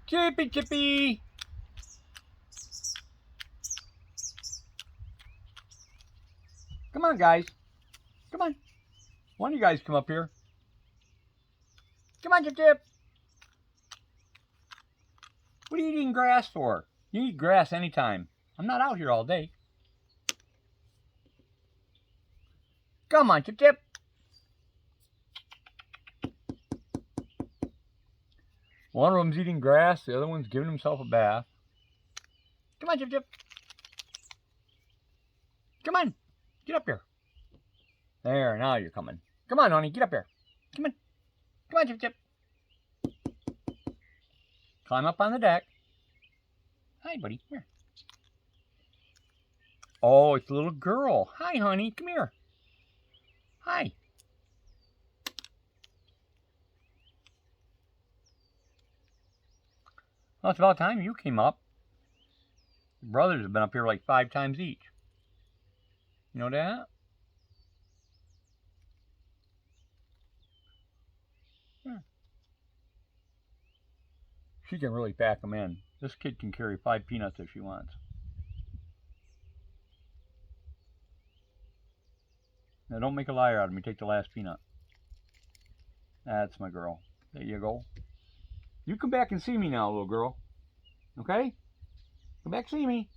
Chippy, Chippy. Come on, guys. Come on. One of you guys come up here. Come on, Chip Chip. What are you eating grass for? You eat grass anytime. I'm not out here all day. Come on, Chip Chip. One of them's eating grass. The other one's giving himself a bath. Come on, Chip Chip. Come on. Get up here. There, now you're coming. Come on, honey. Get up here. Come on. Come on, Chip Chip. Climb up on the deck. Hi, buddy. Come here. Oh, it's a little girl. Hi, honey. Come here. Hi. Well, it's about time you came up. Your brothers have been up here like 5 times each. You know that? Yeah. She can really pack them in. This kid can carry 5 peanuts if she wants. Now don't make a liar out of me. Take the last peanut. That's my girl. There you go. You come back and see me now, little girl. Okay? Come back and see me.